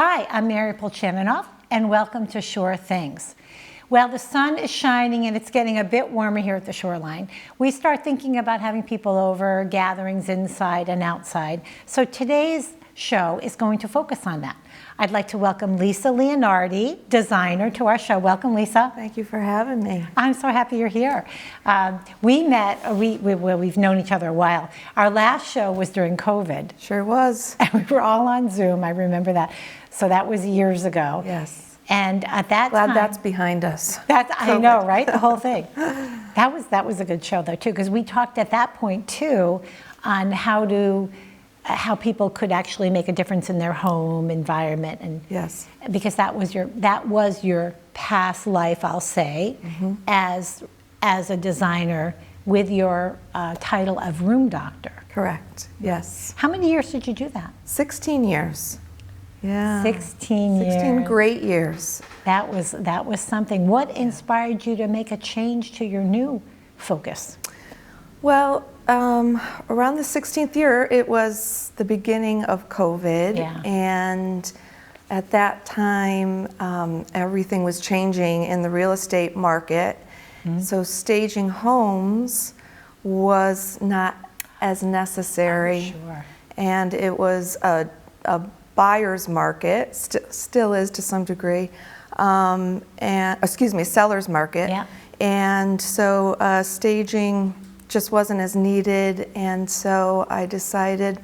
Hi, I'm Mary Polchaninoff, and welcome to Shore Things. Well, the sun is shining and it's getting a bit warmer here at the shoreline. We start thinking about having people over, gatherings inside and outside. So today's show is going to focus on that. I'd like to welcome Lisa Leonardi, designer, to our show. Welcome, Lisa. Thank you for having me. I'm so happy you're here. We met, we've known each other a while. Our last show was during COVID. Sure was. And we were all on Zoom, I remember that. So that was years ago. Yes. And at that time, Glad that's behind us. I know, right? The whole thing. That was a good show though too, because we talked at that point too on how people could actually make a difference in their home environment, and yes, because that was your past life, I'll say, as a designer with your title of room doctor. Correct. Yes. How many years did you do that? 16 years. Yeah. 16 years. 16 great years. That was something. What inspired you to make a change to your new focus? Well, around the 16th year, it was the beginning of COVID. Yeah. And at that time, everything was changing in the real estate market. So staging homes was not as necessary. Oh, sure. And it was a buyer's market, still is to some degree, and seller's market. Yeah. And so staging just wasn't as needed, and so I decided,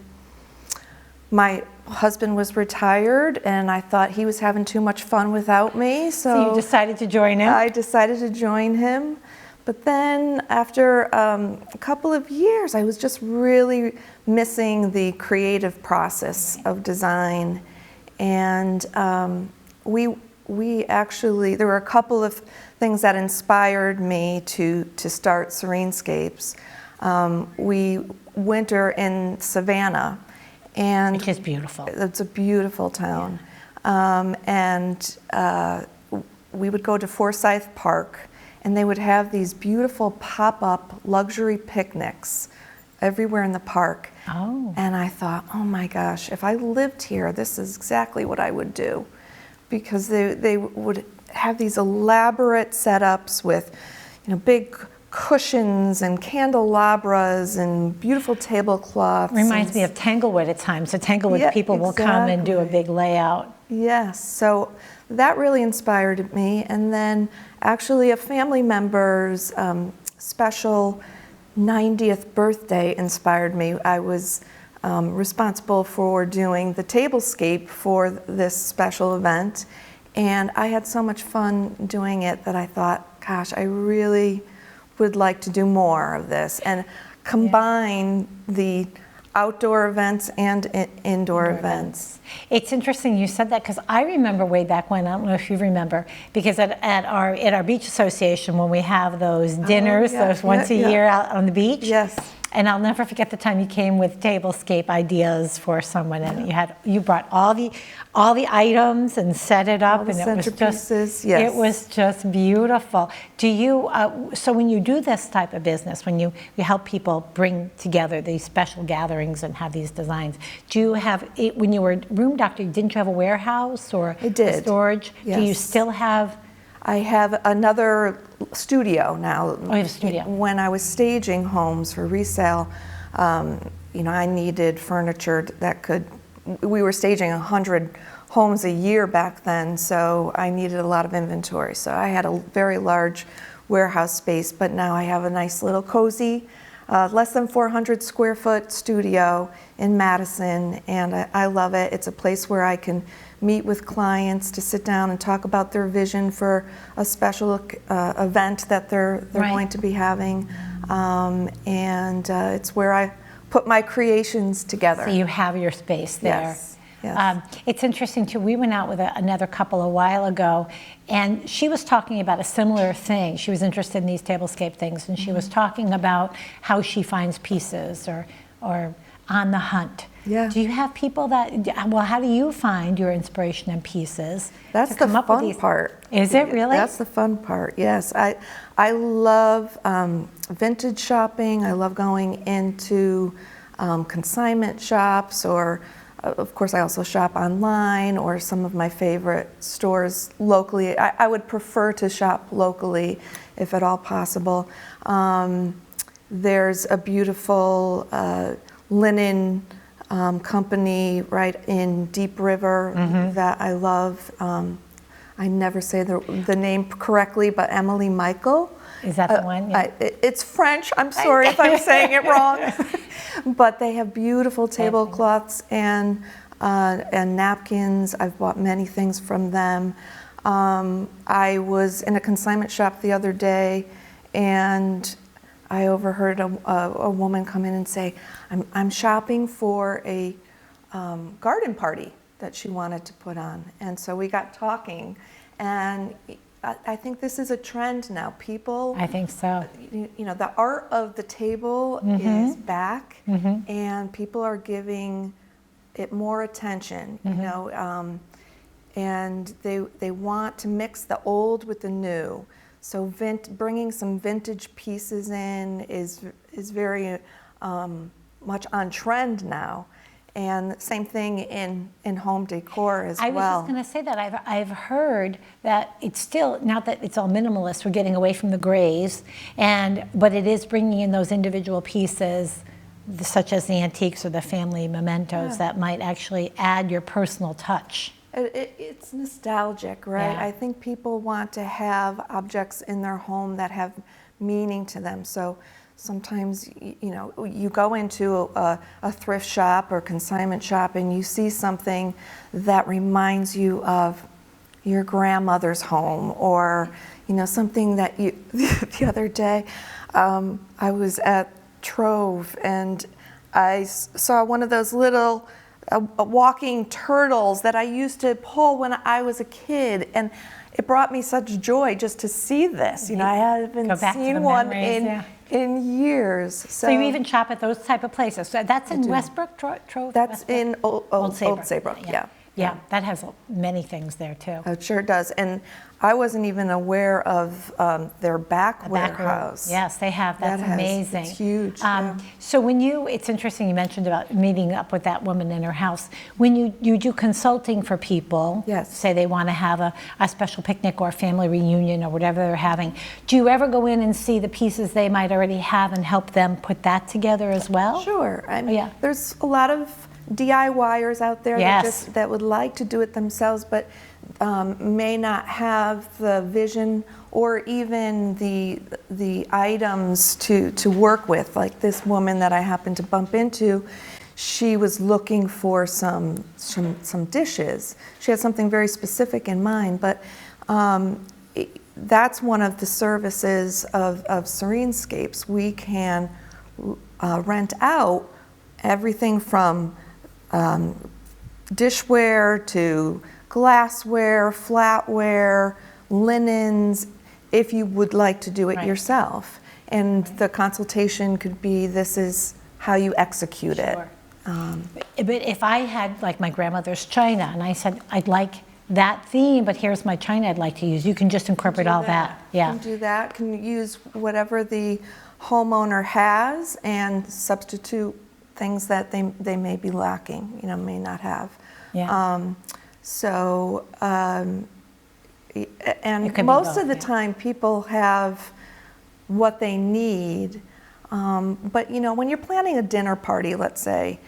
my husband was retired and I thought he was having too much fun without me. So you decided to join him? I decided to join him. But then after a couple of years, I was just really missing the creative process of design. And we actually, there were a couple of things that inspired me to start Serenescapes. We winter in Savannah. And which is beautiful. It's a beautiful town. Yeah. We would go to Forsyth Park, and they would have these beautiful pop-up luxury picnics everywhere in the park. Oh. And I thought, oh my gosh, if I lived here, this is exactly what I would do. Because they would have these elaborate setups with, big cushions and candelabras and beautiful tablecloths. Reminds me of Tanglewood at times. So Tanglewood people will come and do a big layout. Yes, so that really inspired me. And then actually a family member's special 90th birthday inspired me. I was responsible for doing the tablescape for this special event. And I had so much fun doing it that I thought, gosh, I really would like to do more of this and combine the outdoor events and indoor events. It's interesting you said that, because I remember way back when, I don't know if you remember, because at our beach association, when we have those dinners, those once a year out on the beach. Yes. And I'll never forget the time you came with tablescape ideas for someone, and you brought all the items and set it up, and it was just beautiful. Do you so when you do this type of business, when you help people bring together these special gatherings and have these designs, do you have when you were room doctor, didn't you have a warehouse or a storage? Yes. Do you still have? I have another studio now. Oh, you have a studio. When I was staging homes for resale, I needed furniture that we were staging 100 homes a year back then, so I needed a lot of inventory. So I had a very large warehouse space, but now I have a nice little cozy, less than 400 square foot studio in Madison, and I love it. It's a place where I can meet with clients to sit down and talk about their vision for a special event that they're going to be having, and it's where I put my creations together. So you have your space there. Yes. Yes. It's interesting too, we went out with another couple a while ago, and she was talking about a similar thing. She was interested in these tablescape things, and she was talking about how she finds pieces or on the hunt. Yeah. Do you have people how do you find your inspiration and pieces? That's the fun part. Is it really? That's the fun part, yes. I love vintage shopping. I love going into consignment shops or of course, I also shop online or some of my favorite stores locally. I would prefer to shop locally if at all possible. There's a beautiful linen company right in Deep River that I love. I never say the name correctly, but Emily Michael. Is that the one? Yeah. It's French. I'm sorry if I'm saying it wrong. But they have beautiful tablecloths and napkins. I've bought many things from them. I was in a consignment shop the other day, and I overheard a woman come in and say, I'm shopping for a garden party that she wanted to put on. And so we got talking, and I think this is a trend now. People, I think so. You know, the art of the table is back, and people are giving it more attention, you know, and they want to mix the old with the new. So bringing some vintage pieces in is very much on trend now. And same thing in home decor as well. I was just going to say that I've heard that it's still, not that it's all minimalist, we're getting away from the grays, but it is bringing in those individual pieces, such as the antiques or the family mementos, that might actually add your personal touch. It's nostalgic, right? Yeah. I think people want to have objects in their home that have meaning to them. So sometimes, you know, you go into a thrift shop or consignment shop and you see something that reminds you of your grandmother's home, or, you know, something that you, the other day, I was at Trove and I saw one of those little walking turtles that I used to pull when I was a kid, and it brought me such joy just to see this. You know, I haven't seen one in years. So you even shop at those type of places. So that's in Westbrook, Trove? That's in Old Saybrook, Yeah, that has many things there too. It sure does. And I wasn't even aware of their back warehouse. Yes, they have. That's amazing. It's huge. So when it's interesting you mentioned about meeting up with that woman in her house. When you do consulting for people, say they want to have a special picnic or a family reunion or whatever they're having, do you ever go in and see the pieces they might already have and help them put that together as well? Sure. I mean, there's a lot of DIYers out there that would like to do it themselves, but may not have the vision or even the items to work with. Like this woman that I happened to bump into, she was looking for some dishes. She had something very specific in mind, but that's one of the services of Serenescapes. We can rent out everything from dishware to glassware, flatware, linens, if you would like to do it yourself. And the consultation could be, this is how you execute it. But if I had like my grandmother's china and I said, I'd like that theme, but here's my china I'd like to use, you can just incorporate all that. Yeah. Can do that, can use whatever the homeowner has and substitute things that they may be lacking, you know, may not have. Yeah. And most of the time people have what they need, but you know, when you're planning a dinner party, let's say,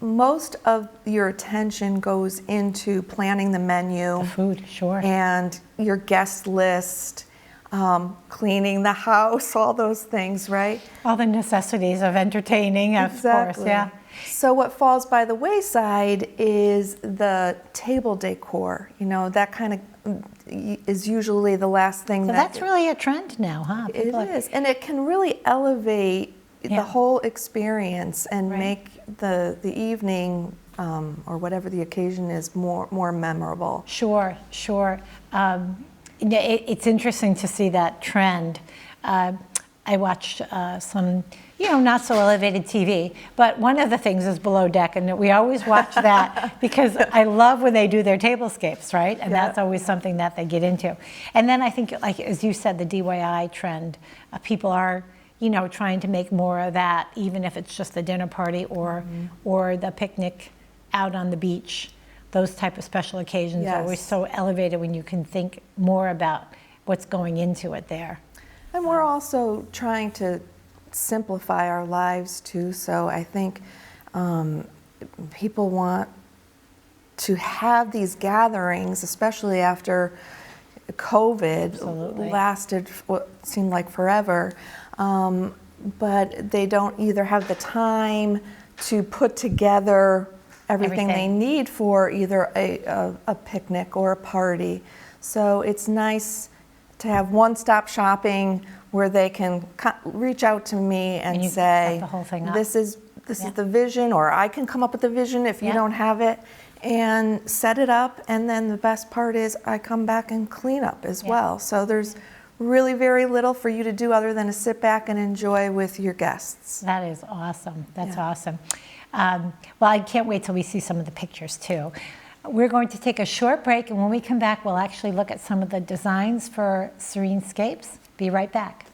most of your attention goes into planning the menu, the food, and your guest list, cleaning the house, all those things, right? All the necessities of entertaining, of course, yeah. So what falls by the wayside is the table decor. You know, that kind of is usually the last thing. So that's really a trend now, huh? It is, and it can really elevate the whole experience and make the evening or whatever the occasion is more memorable. Sure. It's interesting to see that trend. I watched some, not so elevated TV, but one of the things is Below Deck, and we always watch that because I love when they do their tablescapes, right? And that's always something that they get into. And then I think, like as you said, the DIY trend, people are, trying to make more of that, even if it's just the dinner party or the picnic out on the beach, those type of special occasions are always Yes. so elevated when you can think more about what's going into it there. And we're also trying to simplify our lives too, so I think people want to have these gatherings, especially after COVID Absolutely. lasted what seemed like forever, but they don't either have the time to put together everything they need for either a picnic or a party. So it's nice to have one-stop shopping where they can reach out to me and you say, set the whole thing up. this is the vision, or I can come up with the vision if you don't have it, and set it up. And then the best part is I come back and clean up as well. So there's really very little for you to do other than to sit back and enjoy with your guests. That is awesome. That's awesome. Well, I can't wait till we see some of the pictures too. We're going to take a short break, and when we come back, we'll actually look at some of the designs for Serenescapes. Be right back.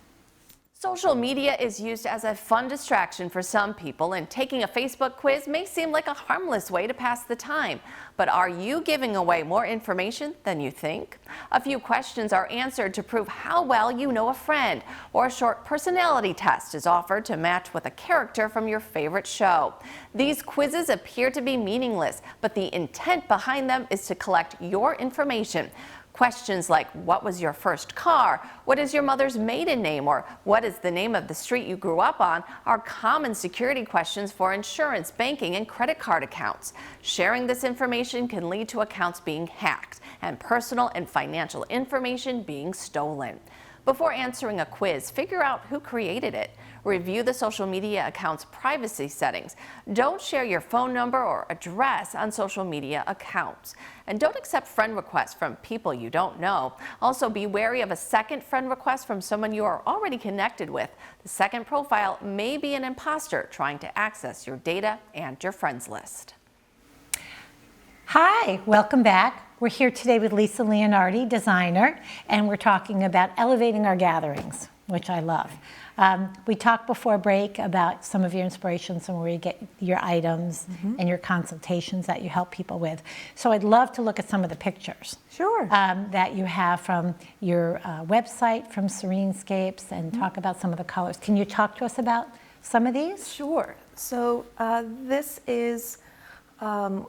Social media is used as a fun distraction for some people, and taking a Facebook quiz may seem like a harmless way to pass the time. But are you giving away more information than you think? A few questions are answered to prove how well you know a friend, or a short personality test is offered to match with a character from your favorite show. These quizzes appear to be meaningless, but the intent behind them is to collect your information. Questions like, what was your first car? What is your mother's maiden name? Or what is the name of the street you grew up on? Are common security questions for insurance, banking, and credit card accounts. Sharing this information can lead to accounts being hacked and personal and financial information being stolen. Before answering a quiz, figure out who created it. Review the social media account's privacy settings. Don't share your phone number or address on social media accounts. And don't accept friend requests from people you don't know. Also, be wary of a second friend request from someone you are already connected with. The second profile may be an imposter trying to access your data and your friends list. Hi, welcome back. We're here today with Lisa Leonardi, designer, and we're talking about elevating our gatherings, which I love. We talked before break about some of your inspirations and where you get your items and your consultations that you help people with. So I'd love to look at some of the pictures. Sure. That you have from your website, from Serenescapes, and talk about some of the colors. Can you talk to us about some of these? Sure. So this is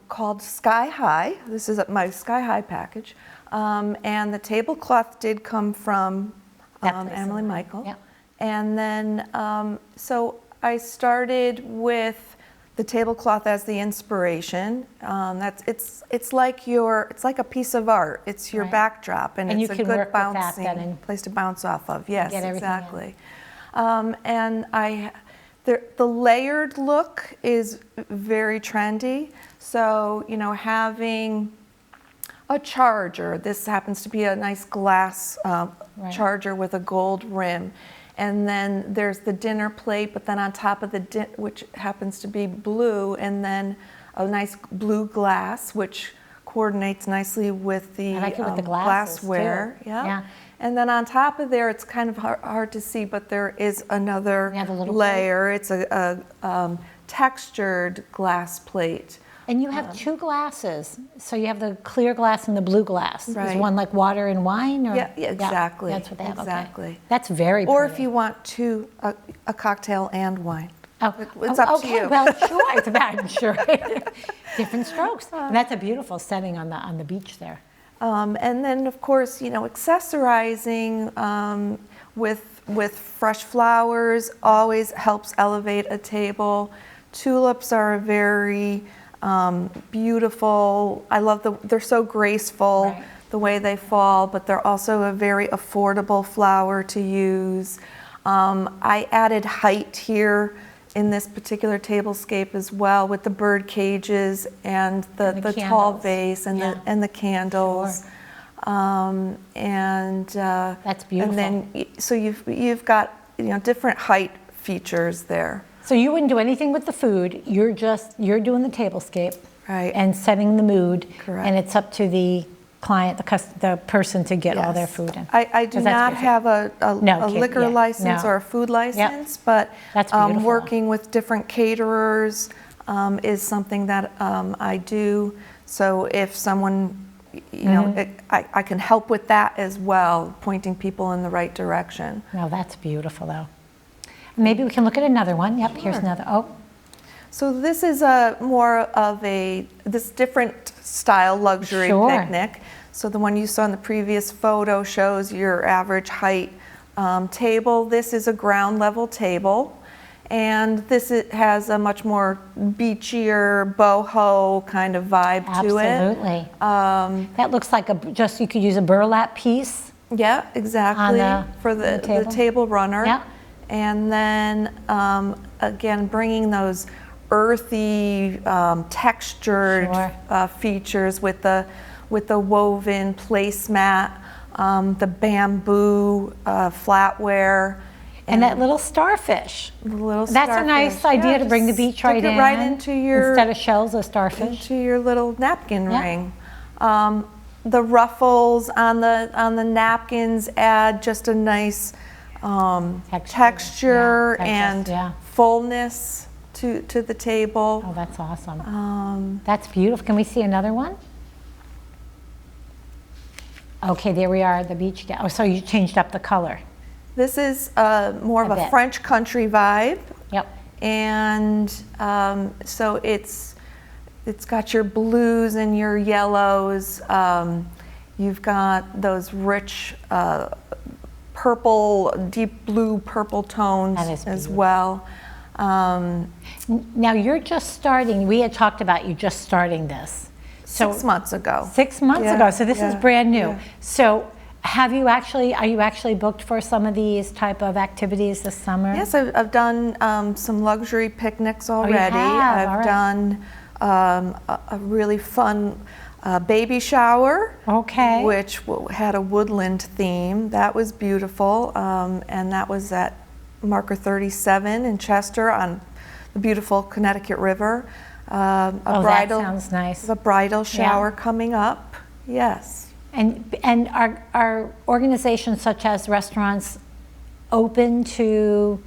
called Sky High. This is my Sky High package. And the tablecloth did come from Emily Michael. Yeah. And then, so I started with the tablecloth as the inspiration. It's like a piece of art. It's your backdrop, and it's a good bouncing place to bounce off of. Yes, exactly. And the layered look is very trendy. So, you know, having a charger. This happens to be a nice glass charger with a gold rim. And then there's the dinner plate, but then on top of which happens to be blue, and then a nice blue glass, which coordinates nicely with the, glassware. Yeah. And then on top of there, it's kind of hard to see, but there is another layer. It's a textured glass plate. And you have two glasses. So you have the clear glass and the blue glass. Right. Is one like water and wine? Or? Yeah, exactly. That's what they have. Exactly. Okay. That's very pretty. Or if you want a cocktail and wine. It's up to you. Well, sure. It's about sure. Different strokes. And that's a beautiful setting on the beach there. And then, of course, you know, accessorizing with fresh flowers always helps elevate a table. Tulips are very beautiful. I love they're so graceful, the way they fall, but they're also a very affordable flower to use. I added height here in this particular tablescape as well, with the bird cages and the tall vase and the candles. Sure. That's beautiful. And then so you've got, you know, different height features there. So you wouldn't do anything with the food. You're doing the tablescape, right, and setting the mood. Correct. And it's up to the client, the person, to get all their food in. I do not have a liquor license or a food license, but that's beautiful. working with different caterers, is something that I do. So if someone, you know, I can help with that as well, pointing people in the right direction. No, that's beautiful though. Maybe we can look at another one. Yep, here's another. Oh. So this is more of this different style luxury picnic. So the one you saw in the previous photo shows your average height table. This is a ground level table. And this has a much more beachier, boho kind of vibe to it. Absolutely. That looks like you could use a burlap piece. Yeah, exactly. For the table runner. Yeah. And then, again, bringing those earthy, textured features with the woven placemat, the bamboo flatware. And that little starfish. That's a nice idea to bring the beach right in. Right into your, instead of shells, a starfish. Into your little napkin ring. The ruffles on the napkins add just a nice texture and fullness to the table. Oh, that's awesome. That's beautiful. Can we see another one? Okay, there we are, the beach. Oh, so you changed up the color. This is more of a French country vibe. Yep. And so it's got your blues and your yellows. You've got those rich purple, deep blue purple tones as well. Now you're just starting. We had talked about you just starting this. 6 months ago. 6 months ago. So this is brand new. So are you actually booked for some of these type of activities this summer? Yes, I've done some luxury picnics already. Oh, you have? I've done a really fun baby shower, which had a woodland theme. That was beautiful, and that was at Marker 37 in Chester on the beautiful Connecticut River. That sounds nice. A bridal shower coming up, yes. And are organizations such as restaurants open to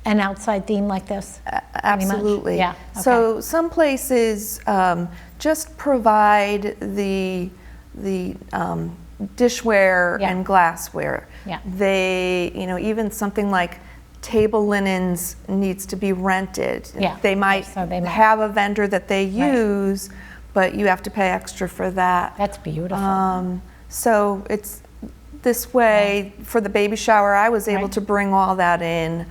an outside theme like this? Absolutely. Yeah. Okay. So some places just provide the dishware and glassware. Yeah. They, even something like table linens needs to be rented. Yeah. They might have a vendor that they use, but you have to pay extra for that. That's beautiful. So it's this way for the baby shower. I was able to bring all that in.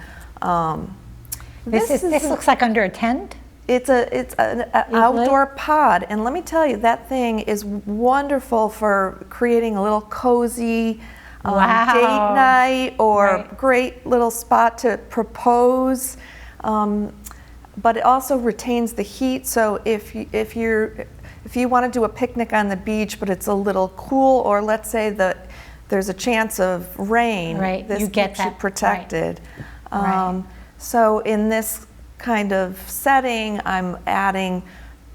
This looks like under a tent. It's an outdoor pod, and let me tell you, that thing is wonderful for creating a little cozy date night or great little spot to propose. But it also retains the heat. So if you want to do a picnic on the beach, but it's a little cool, or let's say that there's a chance of rain, this keeps you protected. So in this kind of setting, I'm adding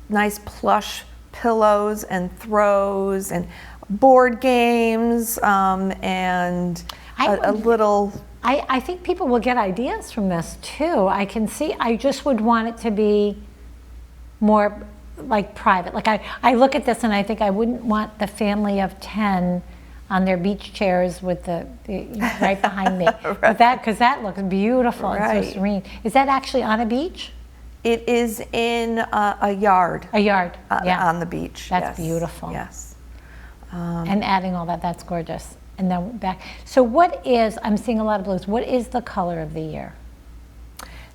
nice plush pillows and throws and board games and a little... I think people will get ideas from this too. I can see, I just would want it to be more like private. Like I look at this and I think I wouldn't want the family of 10 on their beach chairs with the right behind me. Because that looks beautiful and so serene. Is that actually on a beach? It is in a yard. A yard, on the beach. That's beautiful. Yes. And adding all that, that's gorgeous. And then back. So what is, I'm seeing a lot of blues, what is the color of the year?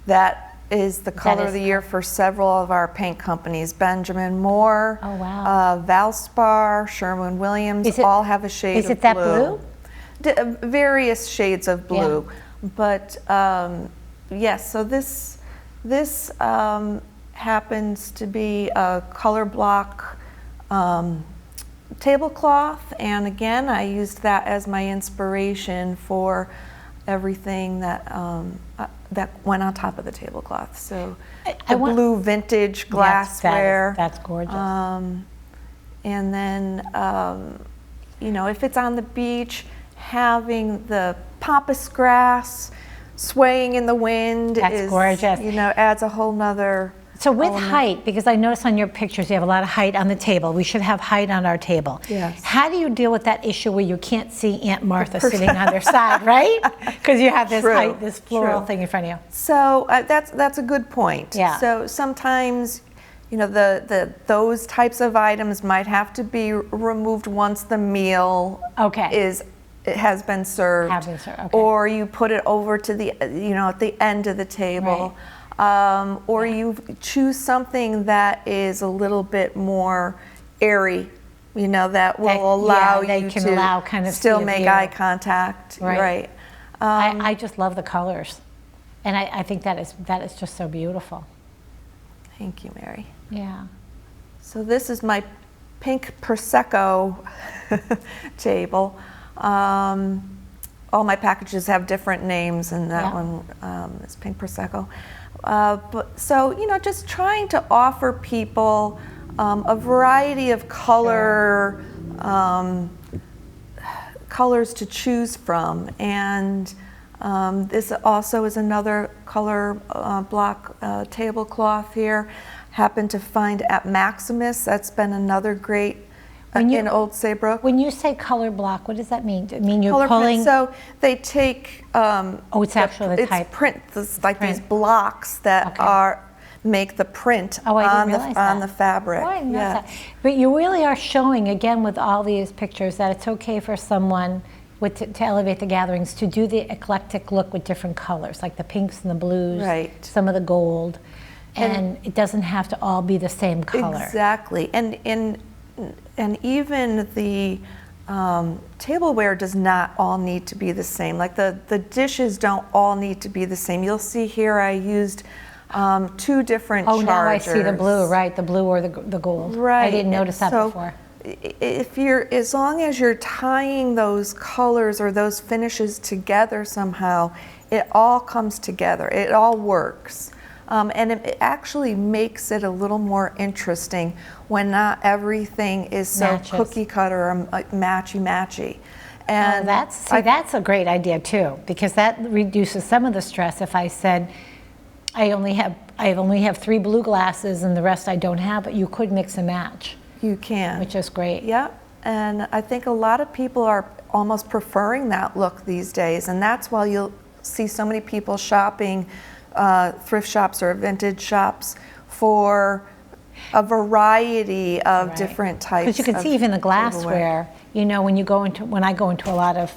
That is the color of the year for several of our paint companies. Benjamin Moore, Valspar, Sherwin-Williams, all have a shade of blue. Is it that blue? Various shades of blue. But yes, so this happens to be a color block tablecloth, and again, I used that as my inspiration for everything that that went on top of the tablecloth. So the blue vintage glassware. That's gorgeous. And then, if it's on the beach, having the pampas grass swaying in the wind is gorgeous. Adds a whole nother So with height, because I notice on your pictures you have a lot of height on the table. We should have height on our table. Yes. How do you deal with that issue where you can't see Aunt Martha sitting on their side, right? Because you have this height, this floral thing in front of you. So that's a good point. Yeah. So sometimes, you know, those types of items might have to be removed once the meal it has been served. Okay. Or you put it over to the, you know, at the end of the table. Right. Or you choose something that is a little bit more airy, you know, that will allow you to kind of still make eye contact. Right. I just love the colors, and I think that is just so beautiful. Thank you, Mary. Yeah. So this is my pink Prosecco table. All my packages have different names, and that one is pink Prosecco. So, you know, just trying to offer people a variety of colors to choose from. And this also is another color block tablecloth here. Happened to find at Maximus. That's been another great in Old Saybrook. When you say color block, what does that mean? I mean you're color pulling. Print, so they take. It's actually the type. It's print. Like these blocks that make the print on the fabric. Oh, I didn't know that. But you really are showing again with all these pictures that it's okay for someone to elevate the gatherings to do the eclectic look with different colors, like the pinks and the blues, some of the gold, and it doesn't have to all be the same color. Exactly, and even the tableware does not all need to be the same. Like the dishes don't all need to be the same. You'll see here I used 2 different chargers. Now I see the blue, right? The blue or the gold. Right. I didn't notice that before. As long as you're tying those colors or those finishes together somehow, it all comes together. It all works. And it actually makes it a little more interesting when not everything is so cookie cutter or matchy. And that's a great idea too, because that reduces some of the stress. If I said I only have 3 blue glasses and the rest I don't have, but you could mix and match. You can, which is great. Yep. And I think a lot of people are almost preferring that look these days, and that's why you'll see so many people shopping thrift shops or vintage shops for a variety of different types. Because you can see even the glassware. You know, when I go into a lot of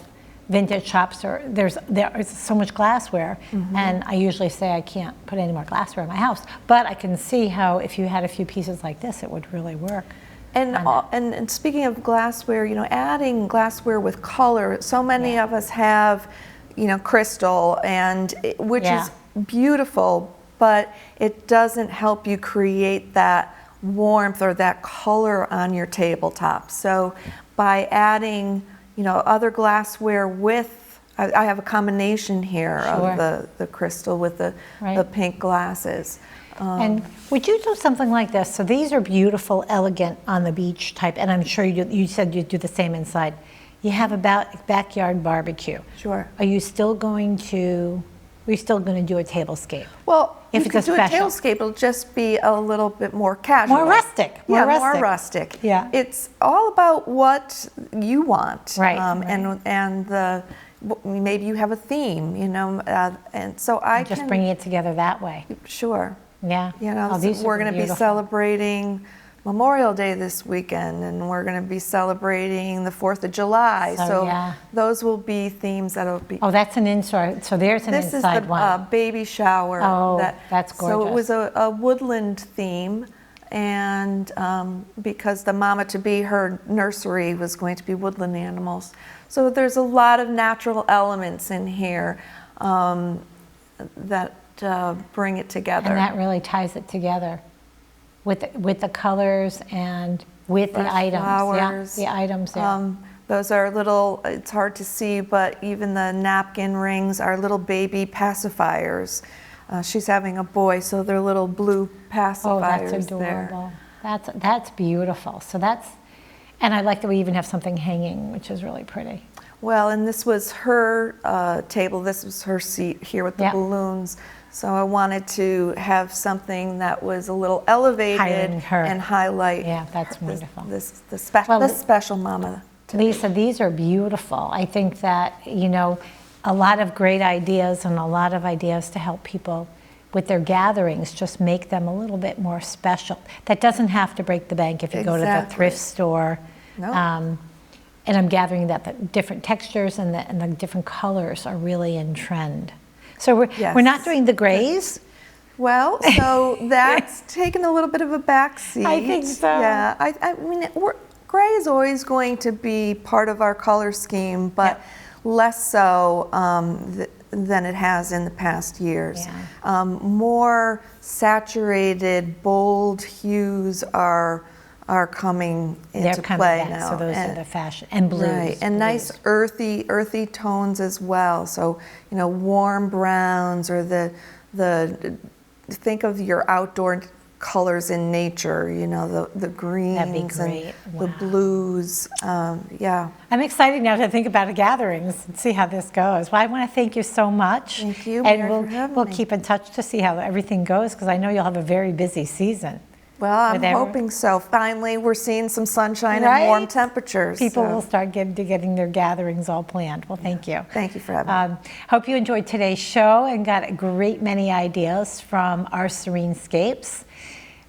vintage shops, there is so much glassware, and I usually say I can't put any more glassware in my house. But I can see how if you had a few pieces like this, it would really work. And speaking of glassware, you know, adding glassware with color. So many of us have, you know, crystal, which is beautiful, but it doesn't help you create that warmth or that color on your tabletop. So by adding, you know, other glassware with, I have a combination here of the crystal with the pink glasses. And would you do something like this? So these are beautiful, elegant on the beach type, and I'm sure you said you'd do the same inside. You have a backyard barbecue. Sure. Are you still going to? We're still going to do a tablescape. Well, if you it's could do a tablescape, it'll just be a little bit more casual. More rustic. More rustic. Yeah. It's all about what you want. Right. And maybe you have a theme, you know, and so I just bringing it together that way. Sure. Yeah. You know, we're going to be celebrating Memorial Day this weekend, and we're going to be celebrating the 4th of July. So those will be themes that'll be. Oh, that's an inside. So there's an inside one. This is the baby shower. Oh, that's gorgeous. So it was a woodland theme, and because the mama-to-be, her nursery was going to be woodland animals. So there's a lot of natural elements in here that bring it together. And that really ties it together. With the colors and with the items. Flowers. Yeah, the items there. Those are little, it's hard to see, but even the napkin rings are little baby pacifiers. She's having a boy, so they're little blue pacifiers. Oh, that's adorable. There. That's beautiful. So and I like that we even have something hanging, which is really pretty. Well, and this was her table. This was her seat here with the balloons. So I wanted to have something that was a little elevated Highlighting her. and highlight. Yeah, that's wonderful. The Well, special mama. Lisa, these are beautiful. I think that, you know, a lot of great ideas and a lot of ideas to help people with their gatherings, just make them a little bit more special. That doesn't have to break the bank if you go to the thrift store. No. And I'm gathering that the different textures and the different colors are really in trend. So we're not doing the grays. Well, so that's taken a little bit of a backseat. I think so. Yeah, I mean, gray is always going to be part of our color scheme, but less so than it has in the past years. Yeah. More saturated, bold hues are coming into play now. So those are the fashion, and blues. Right, and nice earthy tones as well. So, you know, warm browns, or think of your outdoor colors in nature, you know, the greens and the blues. Yeah. I'm excited now to think about the gatherings and see how this goes. Well, I want to thank you so much. Thank you, and Mary, for having we'll me. keep in touch to see how everything goes, because I know you'll have a very busy season. Well, I'm hoping so. Finally, we're seeing some sunshine and warm temperatures. People will start getting their gatherings all planned. Well, thank you. Thank you for having me. Hope you enjoyed today's show and got a great many ideas from our Serenescapes.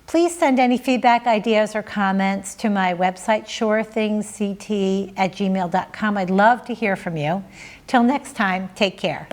Please send any feedback, ideas, or comments to my website, surethingsct@gmail.com. I'd love to hear from you. Till next time, take care.